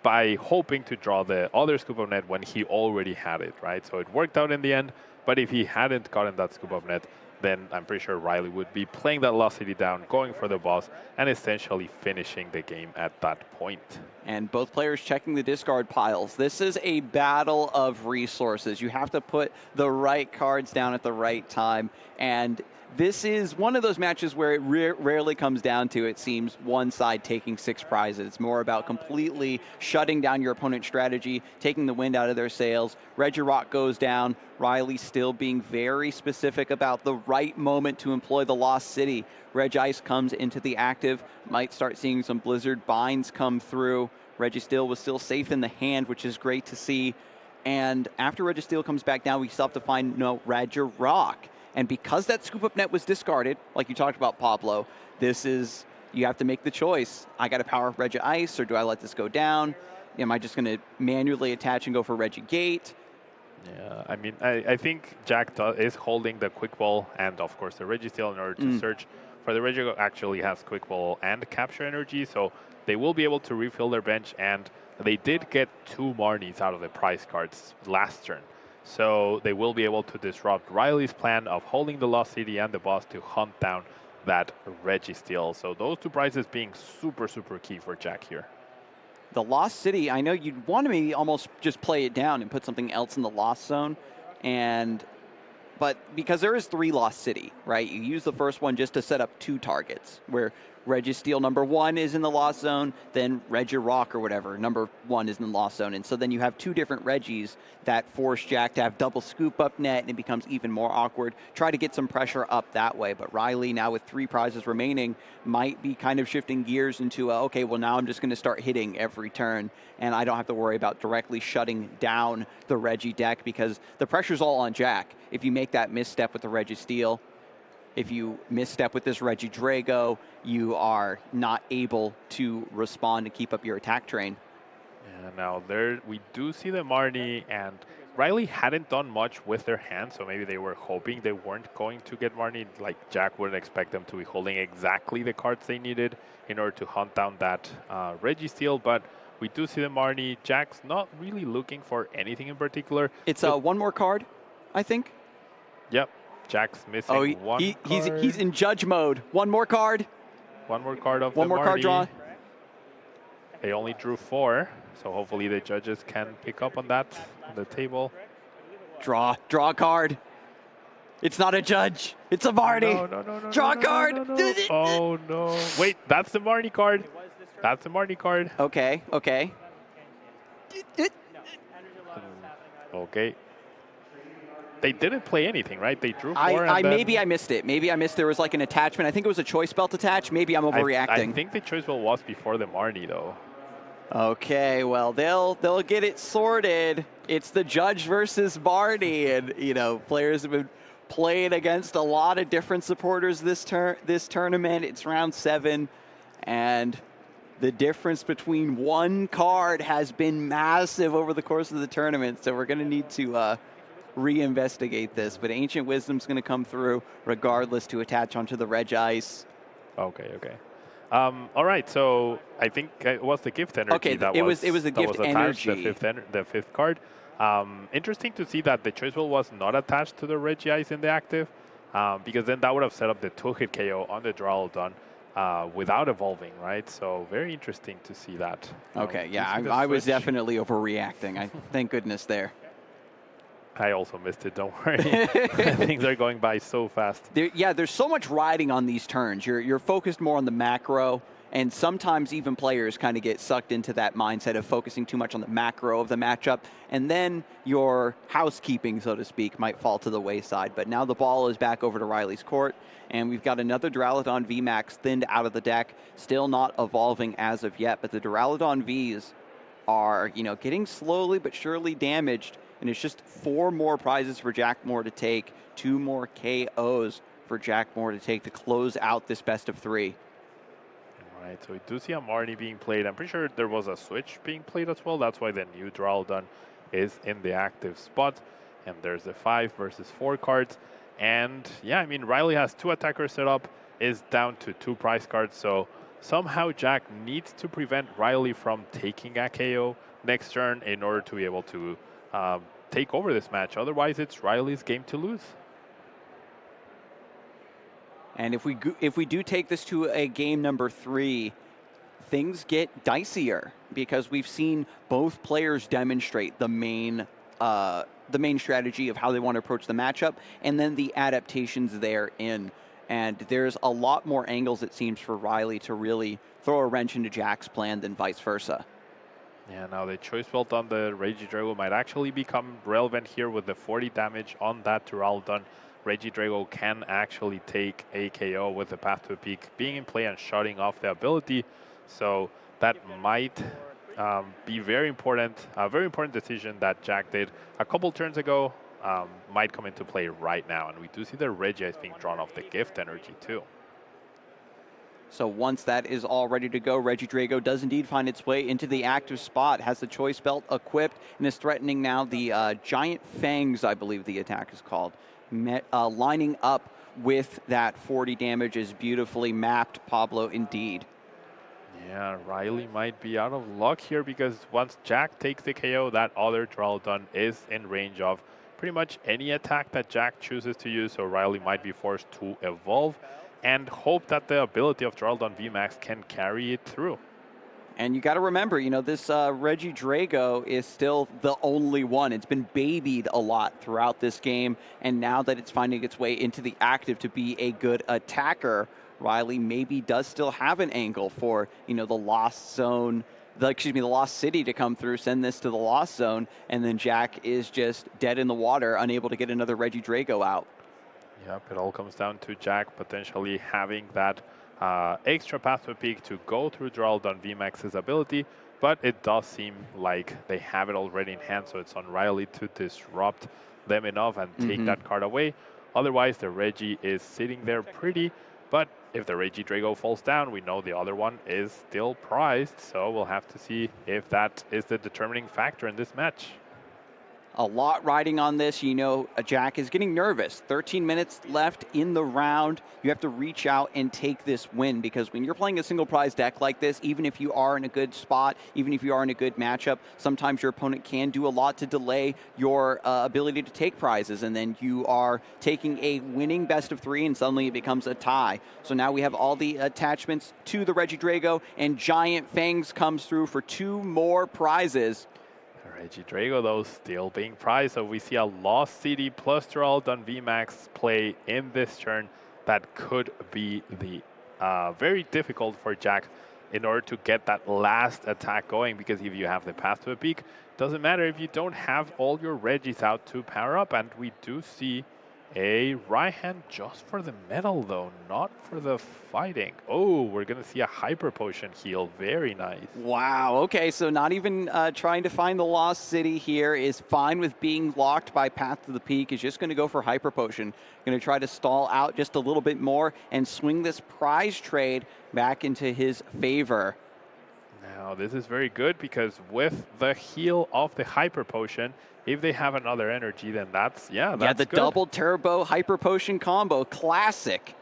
Speaker 1: by hoping to draw the other scoop of net when he already had it, right? So it worked out in the end, but if he hadn't gotten that scoop of net, then I'm pretty sure Riley would be playing that Lost City down, going for the boss, and essentially finishing the game at that point.
Speaker 2: And both players checking the discard piles. This is a battle of resources. You have to put the right cards down at the right time. And this is one of those matches where it rarely comes down to, it seems, one side taking 6 prizes. It's more about completely shutting down your opponent's strategy, taking the wind out of their sails. Regirock goes down. Riley still being very specific about the right moment to employ the Lost City. Regice comes into the active. Might start seeing some Blizzard binds come through. Registeel was still safe in the hand, which is great to see. And after Registeel comes back down, we still have to find Regirock. And because that scoop up net was discarded, like you talked about, Pablo, this is, you have to make the choice. I got to power Regi Ice, or do I let this go down? Am I just going to manually attach and go for Regi Gate?
Speaker 1: Yeah, I mean, I think Jack is holding the quick ball and, of course, the Registeel in order to search for the Regirock. Actually has quick ball and capture energy, so they will be able to refill their bench, and they did get 2 Marnies out of the prize cards last turn. So they will be able to disrupt Riley's plan of holding the Lost City and the boss to hunt down that Registeel. So those 2 prizes being super, super key for Jack here.
Speaker 2: The Lost City, I know you'd want to maybe almost just play it down and put something else in the Lost Zone. But because there is 3 Lost City, right? You use the first one just to set up 2 targets, where Registeel number 1 is in the Lost Zone, then Regirock or whatever, number 1 is in the Lost Zone. And so then you have 2 different Regis that force Jack to have double scoop up net, and it becomes even more awkward. Try to get some pressure up that way. But Riley, now with 3 prizes remaining, might be kind of shifting gears into, okay, well, now I'm just going to start hitting every turn, and I don't have to worry about directly shutting down the Regi deck, because the pressure's all on Jack. If you make that misstep with the Registeel, if you misstep with this Regidrago, you are not able to respond and keep up your attack train.
Speaker 1: Yeah, now there we do see the Marnie, and Riley hadn't done much with their hand, so maybe they were hoping they weren't going to get Marnie. Like, Jack wouldn't expect them to be holding exactly the cards they needed in order to hunt down that Registeel, but we do see the Marnie. Jack's not really looking for anything in particular.
Speaker 2: It's one more card, I think.
Speaker 1: Yep. Jack's missing one card.
Speaker 2: He's in judge mode. One more card.
Speaker 1: One more card of
Speaker 2: One more card draw.
Speaker 1: They only drew 4, so hopefully the judges can pick up on that on the table.
Speaker 2: Draw a card. It's not a judge. It's a Marnie.
Speaker 1: No.
Speaker 2: Draw a card.
Speaker 1: No. Oh, no. Wait, that's the Marnie card. That's the Marnie card.
Speaker 2: Okay.
Speaker 1: Okay. They didn't play anything, right? They drew 4.
Speaker 2: Maybe I missed it. Maybe I missed there was like an attachment. I think it was a choice belt attached. Maybe I'm overreacting.
Speaker 1: I think the choice belt was before the Marnie, though.
Speaker 2: Okay, well, they'll get it sorted. It's the judge versus Marnie, and players have been playing against a lot of different supporters this tournament. It's round 7, and the difference between one card has been massive over the course of the tournament. So we're going to need to reinvestigate this, but Ancient Wisdom's going to come through regardless to attach onto the Reg Ice.
Speaker 1: Okay. All right, so I think it was the gift energy.
Speaker 2: Okay, it was the gift energy.
Speaker 1: The fifth card. Interesting to see that the choice wheel was not attached to the Regi Ice in the active, because then that would have set up the 2-hit KO on the Duraludon without evolving, right? So very interesting to see that.
Speaker 2: Okay, yeah, I was definitely overreacting. Thank goodness there.
Speaker 1: I also missed it, don't worry. Things are going by so fast.
Speaker 2: There's so much riding on these turns. You're focused more on the macro, and sometimes even players kind of get sucked into that mindset of focusing too much on the macro of the matchup, and then your housekeeping, so to speak, might fall to the wayside. But now the ball is back over to Riley's court, and we've got another Duraludon VMAX thinned out of the deck, still not evolving as of yet, but the Duraludon Vs are, getting slowly but surely damaged. And it's just 4 more prizes for Jack Moore to take, 2 more KOs for Jack Moore to take to close out this best of 3.
Speaker 1: Right, so we do see a Marnie being played. I'm pretty sure there was a switch being played as well. That's why the new Duraludon is in the active spot. And there's the 5 versus 4 cards. And yeah, I mean, Riley has 2 attackers set up, is down to 2 prize cards. So somehow Jack needs to prevent Riley from taking a KO next turn in order to be able to take over this match. Otherwise, it's Riley's game to lose.
Speaker 2: And if we do take this to a game number 3, things get dicier because we've seen both players demonstrate the main strategy of how they want to approach the matchup, and then the adaptations therein. And there's a lot more angles, it seems, for Riley to really throw a wrench into Jack's plan than vice versa.
Speaker 1: Yeah, now the choice belt on the Regidrago might actually become relevant here with the 40 damage on that Duraludon. Regidrago can actually take a KO with the Path to the Peak being in play and shutting off the ability. So that might be very important, a very important decision that Jack did a couple turns ago might come into play right now. And we do see the Regice being drawn off the gift energy too.
Speaker 2: So once that is all ready to go, Regidrago does indeed find its way into the active spot, has the choice belt equipped, and is threatening now the Giant Fangs, I believe the attack is called. Lining up with that 40 damage is beautifully mapped, Pablo, indeed.
Speaker 1: Yeah, Riley might be out of luck here because once Jack takes the KO, that other Duraludon is in range of pretty much any attack that Jack chooses to use, so Riley might be forced to evolve and hope that the ability of Duraludon VMAX can carry it through.
Speaker 2: And you got to remember, you know, this Regidrago is still the only one. It's been babied a lot throughout this game, and now that it's finding its way into the active to be a good attacker, Riley maybe does still have an angle for, you know, the Lost Zone, the Lost City to come through, send this to the Lost Zone, and then Jack is just dead in the water, unable to get another Regidrago out.
Speaker 1: Yep, it all comes down to Jack potentially having that extra Path to the Peak to go through Duraludon VMAX's ability, but it does seem like they have it already in hand, so it's on Riley to disrupt them enough and take that card away. Otherwise, the Regi is sitting there pretty, but if the Regidrago falls down, we know the other one is still prized, so we'll have to see if that is the determining factor in this match.
Speaker 2: A lot riding on this. You know, Jack is getting nervous. 13 minutes left in the round. You have to reach out and take this win because when you're playing a single prize deck like this, even if you are in a good spot, even if you are in a good matchup, sometimes your opponent can do a lot to delay your ability to take prizes, and then you are taking a winning best of 3 and suddenly it becomes a tie. So now we have all the attachments to the Regidrago, and Giant Fangs comes through for 2 more prizes.
Speaker 1: Regidrago, though, still being prized, so we see a Lost City plus Duraludon VMAX play in this turn that could be the very difficult for Jack in order to get that last attack going, because if you have the Path to the Peak, doesn't matter if you don't have all your Regis out to power up, and we do see a right hand just for the metal, though, not for the fighting. Oh, we're going to see a Hyper Potion heal. Very nice.
Speaker 2: Wow. Okay, so not even trying to find the Lost City here, is fine with being locked by Path to the Peak, is just going to go for Hyper Potion. Going to try to stall out just a little bit more and swing this prize trade back into his favor.
Speaker 1: Now, this is very good because with the heal of the Hyper Potion, if they have another energy, then that's
Speaker 2: the
Speaker 1: good.
Speaker 2: Double turbo Hyper Potion combo, classic.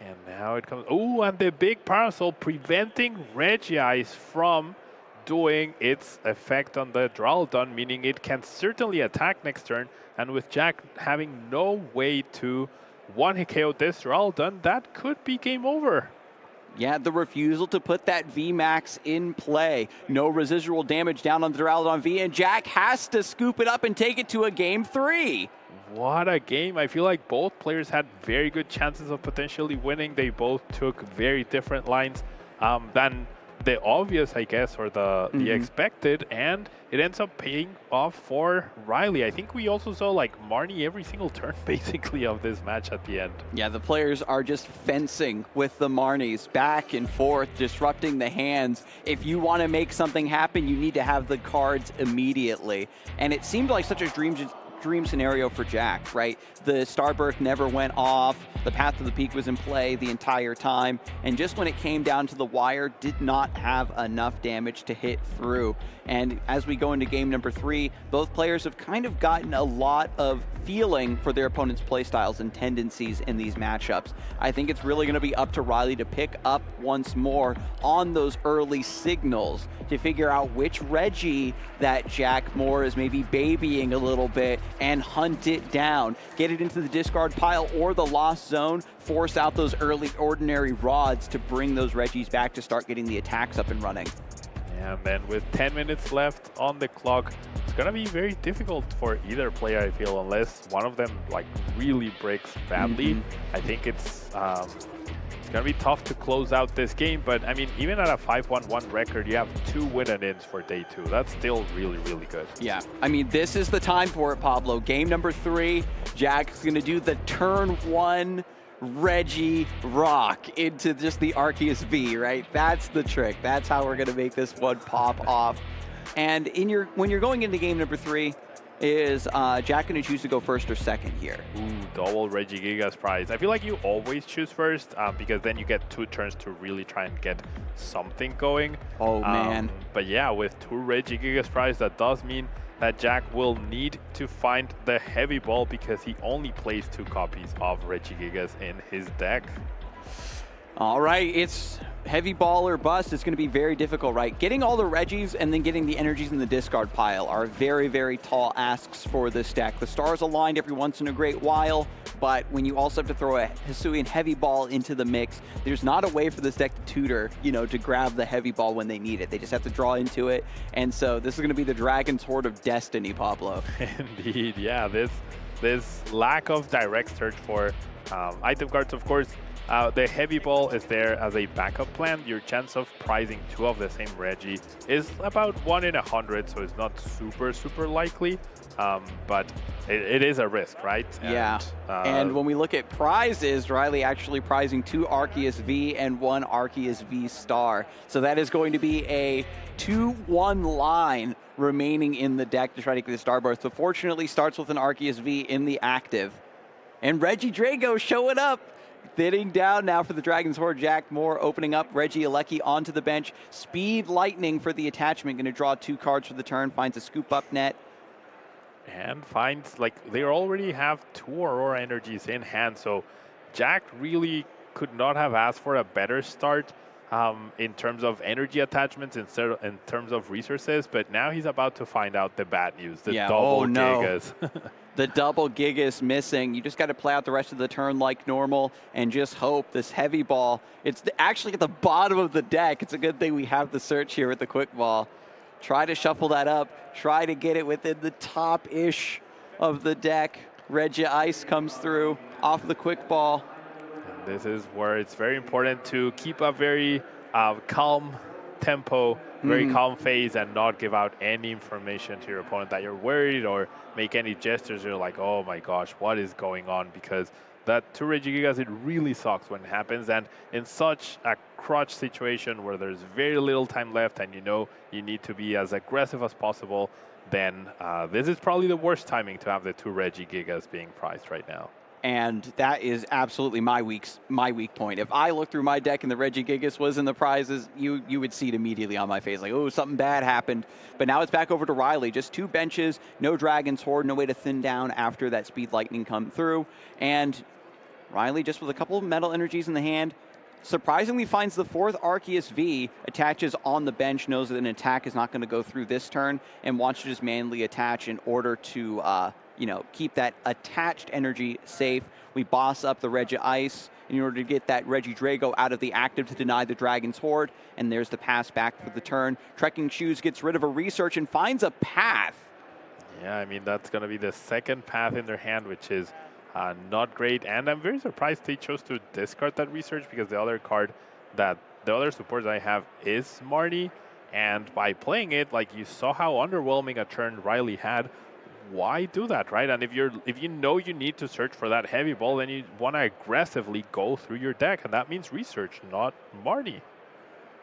Speaker 1: And now it comes, oh, and the big parasol preventing Regice from doing its effect on the Duraludon, meaning it can certainly attack next turn. And with Jack having no way to one-hit KO this Duraludon, that could be game over.
Speaker 2: Yeah, the refusal to put that VMAX in play. No residual damage down on the Duraludon V, and Jack has to scoop it up and take it to a game 3.
Speaker 1: What a game. I feel like both players had very good chances of potentially winning. They both took very different lines than the obvious, I guess, or the expected, and it ends up paying off for Riley. I think we also saw like Marnie every single turn basically of this match at the end.
Speaker 2: Yeah, the players are just fencing with the Marnies back and forth, disrupting the hands. If you want to make something happen, you need to have the cards immediately. And it seemed like such a dream scenario for Jack, right? The Starburst never went off. The Path to the Peak was in play the entire time. And just when it came down to the wire, did not have enough damage to hit through. And as we go into game number 3, both players have kind of gotten a lot of feeling for their opponent's playstyles and tendencies in these matchups. I think it's really going to be up to Riley to pick up once more on those early signals to figure out which Reggie that Jack Moore is maybe babying a little bit and hunt it down, get it into the discard pile or the lost zone, force out those early ordinary rods to bring those Reggies back to start getting the attacks up and running.
Speaker 1: And then with 10 minutes left on the clock, it's gonna be very difficult for either player, I feel, unless one of them like really breaks badly. I think it's gonna be tough to close out this game, but I mean, even at a 5-1-1 record, you have 2 win-and-ins for day 2. That's still really, really good.
Speaker 2: Yeah, I mean, this is the time for it, Pablo. Game number 3, Jack's gonna do the turn 1 Reggie rock into just the Arceus V, right? That's the trick. That's how we're gonna make this one pop off. And when you're going into game number 3, is Jack gonna choose to go first or second here?
Speaker 1: Ooh, double Reggie Gigas prize. I feel like you always choose first because then you get 2 turns to really try and get something going.
Speaker 2: Oh man.
Speaker 1: But yeah, with 2 Reggie Gigas prize, that does mean that Jack will need to find the heavy ball because he only plays 2 copies of Reggie Gigas in his deck.
Speaker 2: All right, it's heavy ball or bust. It's going to be very difficult, right? Getting all the Reggies and then getting the energies in the discard pile are very, very tall asks for this deck. The stars aligned every once in a great while, but when you also have to throw a Hisuian heavy ball into the mix, there's not a way for this deck to tutor, to grab the heavy ball when they need it. They just have to draw into it, and so this is going to be the Dragon's Horde of Destiny, Pablo.
Speaker 1: Indeed, yeah. This lack of direct search for item cards, of course. The heavy ball is there as a backup plan. Your chance of prizing 2 of the same Reggie is about 1 in 100, so it's not super, super likely. But it is a risk, right?
Speaker 2: Yeah. And when we look at prizes, Riley actually prizing 2 Arceus V and 1 Arceus V star. So that is going to be a 2-1 line remaining in the deck to try to get the Starburst. But fortunately, starts with an Arceus V in the active. And Reggie Drago showing up. Sitting down now for the Dragon's Horde. Jack Moore opening up Reggie Alecki onto the bench. Speed Lightning for the attachment. Going to draw 2 cards for the turn. Finds a scoop up net.
Speaker 1: And finds, like, they already have 2 Aurora energies in hand. So Jack really could not have asked for a better start in terms of energy attachments instead of in terms of resources. But now he's about to find out the bad news. The double Gigas.
Speaker 2: The double Gigas missing. You just got to play out the rest of the turn like normal and just hope this heavy ball. It's actually at the bottom of the deck. It's a good thing we have the search here with the quick ball. Try to shuffle that up. Try to get it within the top-ish of the deck. Reggie Ice comes through off the quick ball.
Speaker 1: And this is where it's very important to keep a very calm tempo, very calm phase, and not give out any information to your opponent that you're worried or make any gestures. You're like, oh my gosh, what is going on? Because that 2 Regigigas, it really sucks when it happens. And in such a crutch situation where there's very little time left and you need to be as aggressive as possible, then this is probably the worst timing to have the 2 Regigigas being prized right now.
Speaker 2: And that is absolutely my weak point. If I look through my deck and the Regigigas was in the prizes, you would see it immediately on my face, like, oh, something bad happened. But now it's back over to Riley. Just 2 benches, no Dragon's Horde, no way to thin down after that Speed Lightning come through. And Riley, just with a couple of metal energies in the hand, surprisingly finds the 4th Arceus V, attaches on the bench, knows that an attack is not going to go through this turn, and wants to just manually attach in order to keep that attached energy safe. We boss up the Reggie Ice in order to get that Reggie Drago out of the active to deny the Dragon's Horde. And there's the pass back for the turn. Trekking Shoes gets rid of a research and finds a path.
Speaker 1: Yeah, I mean, that's going to be the 2nd path in their hand, which is not great. And I'm very surprised they chose to discard that research because the other card that the other support that I have is Marnie. And by playing it, like, you saw how underwhelming a turn Riley had. Why do that, right? And if you know you need to search for that heavy ball, then you want to aggressively go through your deck, and that means research, not Marnie.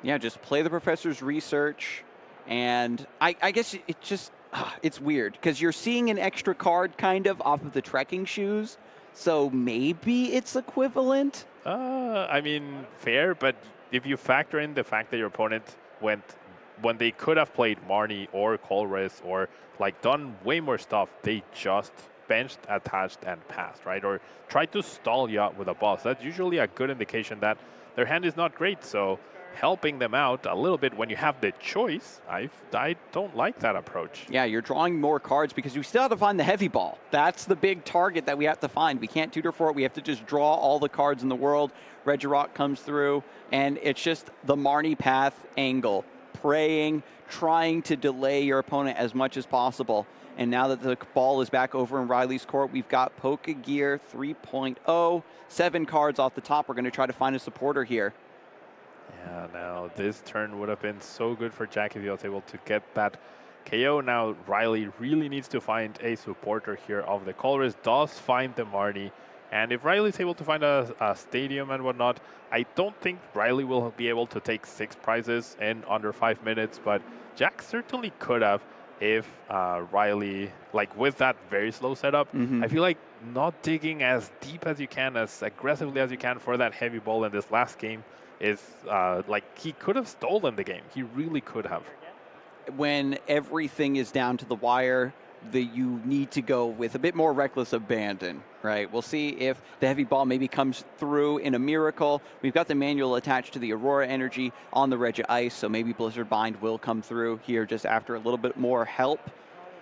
Speaker 2: Yeah, just play the Professor's research, and I guess it just It's weird because you're seeing an extra card kind of off of the trekking shoes, so maybe it's equivalent.
Speaker 1: I mean, fair, but if you factor in the fact that your opponent went when they could have played Marnie or Colress or like done way more stuff, they just benched, attached, and passed, right? Or tried to stall you out with a boss. That's usually a good indication that their hand is not great. So helping them out a little bit when you have the choice, I don't like that approach.
Speaker 2: Yeah, you're drawing more cards because you still have to find the heavy ball. That's the big target that we have to find. We can't tutor for it. We have to just draw all the cards in the world. Regirock comes through, and it's just the Marnie path angle. Praying, trying to delay your opponent as much as possible. And now that the ball is back over in Riley's court, we've got Pokegear 3.0. 7 cards off the top. We're going to try to find a supporter here.
Speaker 1: Yeah, now this turn would have been so good for Jack if he was able to get that KO. Now Riley really needs to find a supporter here of the Colress. Does find the Marnie. And if Riley's able to find a stadium and whatnot, I don't think Riley will be able to take 6 prizes in under 5 minutes, but Jack certainly could have if Riley, like with that very slow setup, I feel like not digging as deep as you can, as aggressively as you can for that heavy ball in this last game is like he could have stolen the game. He really could have.
Speaker 2: When everything is down to the wire, you need to go with a bit more reckless abandon, right? We'll see if the heavy ball maybe comes through in a miracle. We've got the manual attached to the Aurora energy on the Regi Ice, so maybe Blizzard Bind will come through here just after a little bit more help,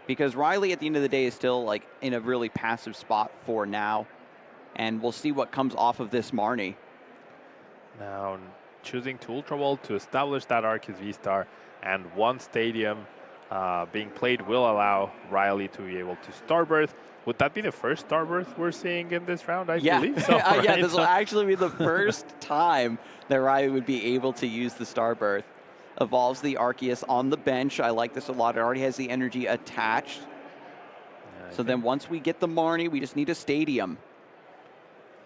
Speaker 2: because Riley at the end of the day is still like in a really passive spot for now, and we'll see what comes off of this Marnie.
Speaker 1: Now choosing to Ultra Ball to establish that Arceus V-Star, and one stadium being played will allow Riley to be able to Starbirth. Would that be the first Starbirth we're seeing in this round? I believe so. Right?
Speaker 2: Yeah, this will actually be the first time that Riley would be able to use the Starbirth. Evolves the Arceus on the bench. I like this a lot. It already has the energy attached. So then once we get the Marnie, we just need a stadium.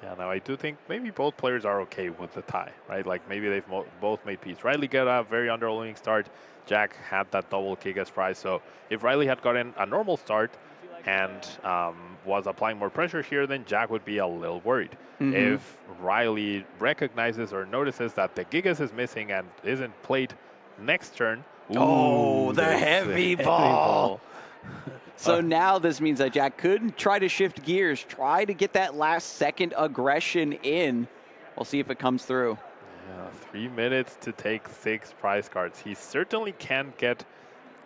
Speaker 1: Yeah, now I do think maybe both players are okay with the tie, right? Like maybe they've both made peace. Riley got a very underwhelming start. Jack had that double kick as prize. So if Riley had gotten a normal start and was applying more pressure here, then Jack would be a little worried. If Riley recognizes or notices that the Gigas is missing and isn't played next turn.
Speaker 2: Ooh, the heavy ball. So now this means that Jack could try to shift gears, try to get that last second aggression in. We'll see if it comes through.
Speaker 1: Yeah, 3 minutes to take 6 prize cards. He certainly can get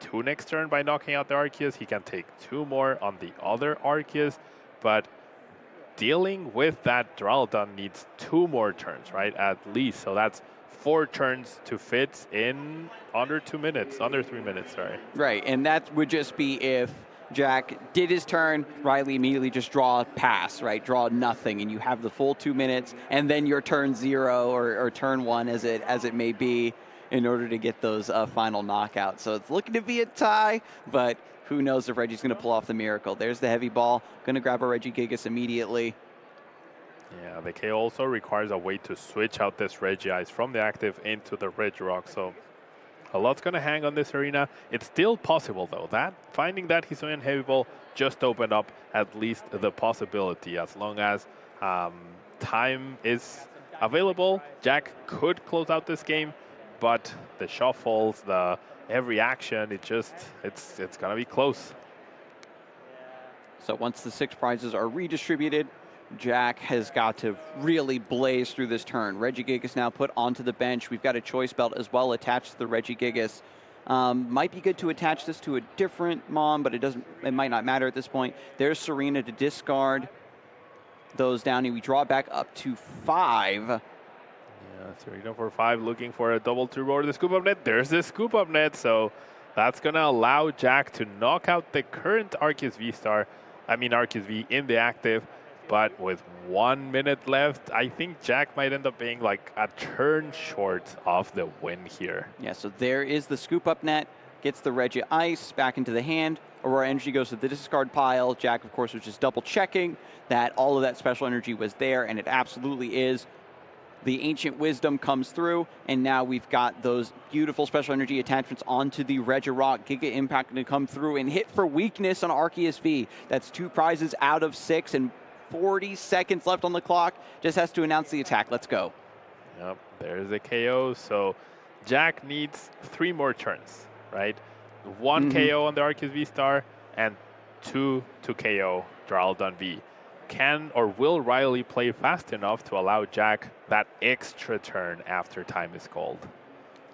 Speaker 1: 2 next turn by knocking out the Arceus. He can take 2 more on the other Arceus, but dealing with that Duraludon needs 2 more turns, right? At least. So that's 4 turns to fit in under 2 minutes, under 3 minutes, sorry.
Speaker 2: Right, and that would just be if Jack did his turn, Riley immediately just draw a pass, right? Draw nothing, and you have the full 2 minutes, and then your turn 0 or turn 1 as it may be in order to get those final knockouts. So it's looking to be a tie, but who knows if Reggie's going to pull off the miracle. There's the heavy ball. Going to grab a Regigigas immediately.
Speaker 1: Yeah, the KO also requires a way to switch out this Regice from the active into the Regirock, so a lot's going to hang on this arena. It's still possible, though. That finding that Hisuian Heavy Ball just opened up at least the possibility. As long as time is available, Jack could close out this game, but the shuffles, the every action, it's going to be close.
Speaker 2: So once the 6 prizes are redistributed, Jack has got to really blaze through this turn. Regigigas now put onto the bench. We've got a choice belt as well attached to the Regigigas. Might be good to attach this to a different Mom, but it might not matter at this point. There's Serena to discard those down, and we draw back up to 5.
Speaker 1: Yeah, Serena for 5, looking for a double turbo or the scoop up net. There's the scoop up net, so that's going to allow Jack to knock out the current Arceus V in the active. But with 1 minute left, I think Jack might end up being like a turn short of the win here.
Speaker 2: Yeah, so there is the scoop up net, gets the Regi Ice back into the hand. Aurora Energy goes to the discard pile. Jack, of course, was just double checking that all of that special energy was there, and it absolutely is. The Ancient Wisdom comes through, and now we've got those beautiful special energy attachments onto the Regirock. Giga Impact going to come through and hit for weakness on Arceus V. That's 2 prizes out of 6, and 40 seconds left on the clock. Just has to announce the attack. Let's go.
Speaker 1: Yep, there's a KO. So Jack needs 3 more turns, right? 1 KO on the Arceus V star and 2 to KO Duraludon V. Can or will Riley play fast enough to allow Jack that extra turn after time is called?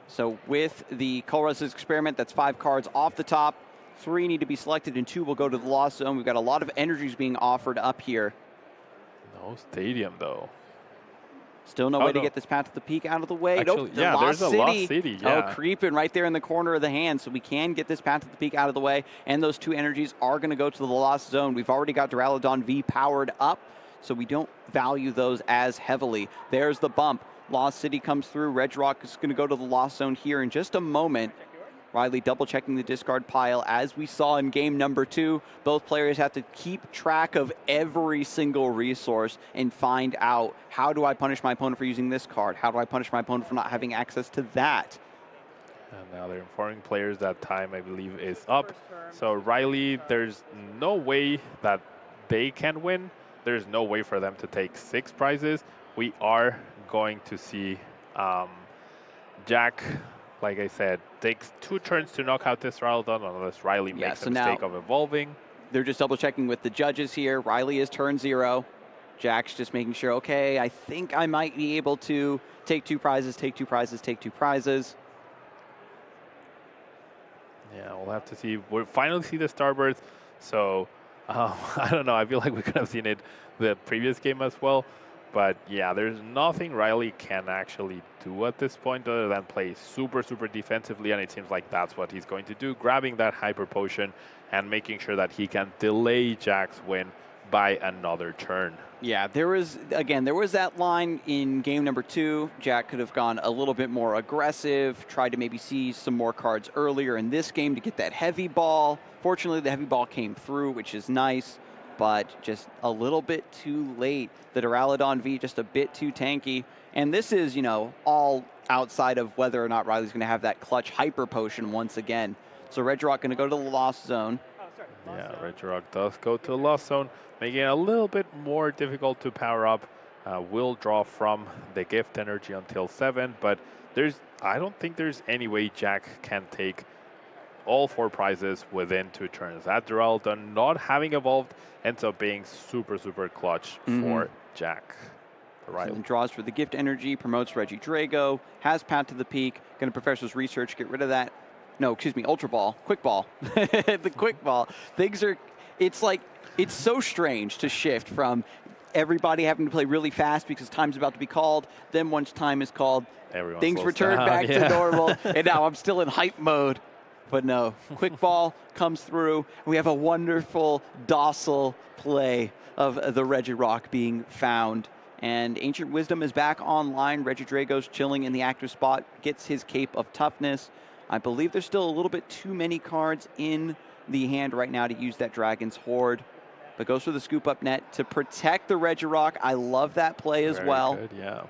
Speaker 2: So with the Colress's experiment, that's 5 cards off the top. 3 need to be selected, and 2 will go to the Lost Zone. We've got a lot of energies being offered up here.
Speaker 1: No stadium, though.
Speaker 2: Still no way to get this Path to the Peak out of the way.
Speaker 1: Actually,
Speaker 2: nope,
Speaker 1: yeah, there's a Lost City. Yeah.
Speaker 2: Oh, creeping right there in the corner of the hand. So we can get this Path to the Peak out of the way. And those 2 energies are going to go to the Lost Zone. We've already got Duraludon V powered up, so we don't value those as heavily. There's the bump. Lost City comes through. Regirock is going to go to the Lost Zone here in just a moment. Riley double checking the discard pile. As we saw in game number 2, both players have to keep track of every single resource and find out, how do I punish my opponent for using this card? How do I punish my opponent for not having access to that?
Speaker 1: And now they're informing players that time, I believe, is up. So Riley, there's no way that they can win. There's no way for them to take 6 prizes. We are going to see Jack, like I said, takes 2 turns to knock out this Duraludon unless Riley makes the mistake of evolving.
Speaker 2: They're just double checking with the judges here. Riley is turn 0. Jack's just making sure, okay, I think I might be able to take 2 prizes, take 2 prizes, take 2 prizes.
Speaker 1: Yeah, we'll have to see. We'll finally see the Starbirds. So, I don't know. I feel like we could have seen it the previous game as well. But yeah, there's nothing Riley can actually do at this point other than play super, super defensively, and it seems like that's what he's going to do, grabbing that Hyper Potion and making sure that he can delay Jack's win by another turn.
Speaker 2: Yeah, there was that line in game number 2. Jack could have gone a little bit more aggressive, tried to maybe see some more cards earlier in this game to get that heavy ball. Fortunately, the heavy ball came through, which is nice, but just a little bit too late. The Duraludon V just a bit too tanky. And this is, all outside of whether or not Riley's going to have that clutch Hyper Potion once again. So Regirock going to go to the Lost Zone.
Speaker 1: Yeah, Regirock does go to the Lost Zone, making it a little bit more difficult to power up. Will draw from the gift energy until 7, but I don't think there's any way Jack can take all 4 prizes within 2 turns. That Duraludon not having evolved ends up being super, super clutch for Jack. Right.
Speaker 2: So draws for the gift energy, promotes Regidrago, has Path to the Peak, going to Professor's Research, get rid of that. No, excuse me, Ultra Ball, Quick Ball. The Quick Ball. It's so strange to shift from everybody having to play really fast because time's about to be called. Then once time is called, things return back to normal. And now I'm still in hype mode. But no, Quick Ball comes through. We have a wonderful, docile play of the Regirock being found. And Ancient Wisdom is back online. Regidrago's chilling in the active spot, gets his Cape of Toughness. I believe there's still a little bit too many cards in the hand right now to use that Dragon's Horde. But goes for the scoop up net to protect the Regirock. I love that play as well.
Speaker 1: Very good, yeah.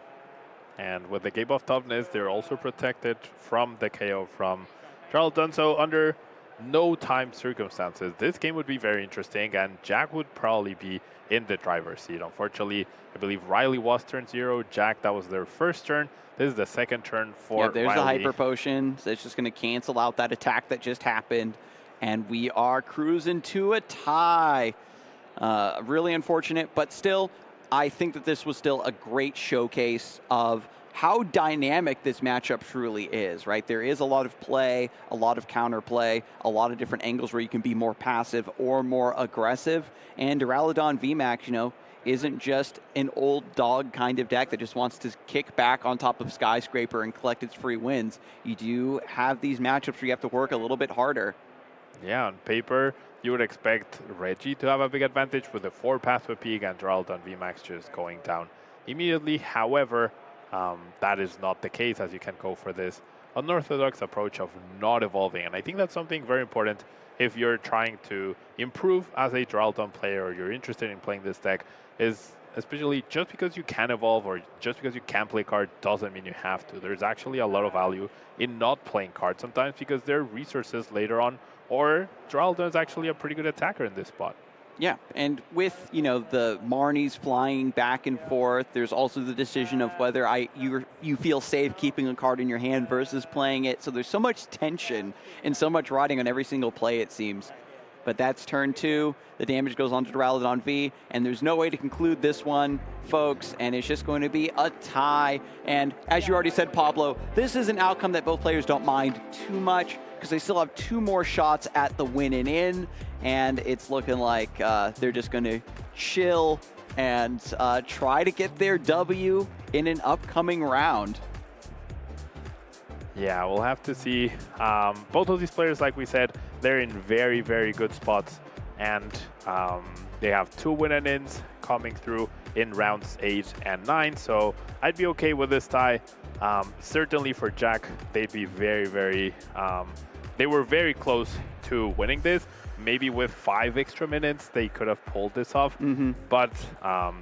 Speaker 1: And with the Cape of Toughness, they're also protected from the KO from Duraludon. So under no time circumstances, this game would be very interesting, and Jack would probably be in the driver's seat. Unfortunately, I believe Riley was turn 0. Jack, that was their first turn. This is the second turn for
Speaker 2: Riley. There's the Hyper Potion. So it's just going to cancel out that attack that just happened. And we are cruising to a tie. Really unfortunate, but still, I think that this was still a great showcase of how dynamic this matchup truly is, right? There is a lot of play, a lot of counterplay, a lot of different angles where you can be more passive or more aggressive. And Duraludon VMAX, isn't just an old dog kind of deck that just wants to kick back on top of Skyscraper and collect its free wins. You do have these matchups where you have to work a little bit harder.
Speaker 1: Yeah, on paper, you would expect Reggie to have a big advantage with the 4 Path to Peak and Duraludon VMAX just going down immediately. However, that is not the case, as you can go for this unorthodox approach of not evolving. And I think that's something very important if you're trying to improve as a Duraludon player or you're interested in playing this deck, is especially just because you can evolve or just because you can play card doesn't mean you have to. There's actually a lot of value in not playing cards sometimes because there are resources later on, or Geraldo is actually a pretty good attacker in this spot.
Speaker 2: Yeah, and with the Marnies flying back and forth, there's also the decision of whether you feel safe keeping a card in your hand versus playing it. So there's so much tension and so much riding on every single play, it seems. But that's turn 2. The damage goes on to Duraludon V, and there's no way to conclude this one, folks, and it's just going to be a tie. And as you already said, Pablo, this is an outcome that both players don't mind too much because they still have 2 more shots at the win and in, and it's looking like they're just going to chill and try to get their W in an upcoming round.
Speaker 1: Yeah, we'll have to see. Both of these players, like we said, they're in very, very good spots, and they have 2 win-and-ins coming through in rounds 8 and 9, so I'd be okay with this tie. Certainly for Jack, they'd be very, very... they were very close to winning this. Maybe with 5 extra minutes, they could have pulled this off, but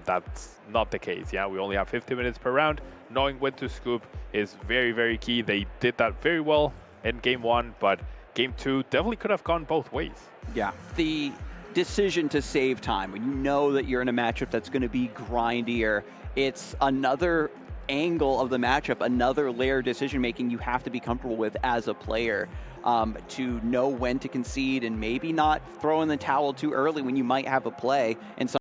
Speaker 1: that's not the case. Yeah, we only have 50 minutes per round. Knowing when to scoop is very, very key. They did that very well in Game 1, but Game 2 definitely could have gone both ways.
Speaker 2: Yeah, the decision to save time, when you know that you're in a matchup that's going to be grindier, it's another angle of the matchup, another layer of decision-making you have to be comfortable with as a player. To know when to concede and maybe not throw in the towel too early when you might have a play. And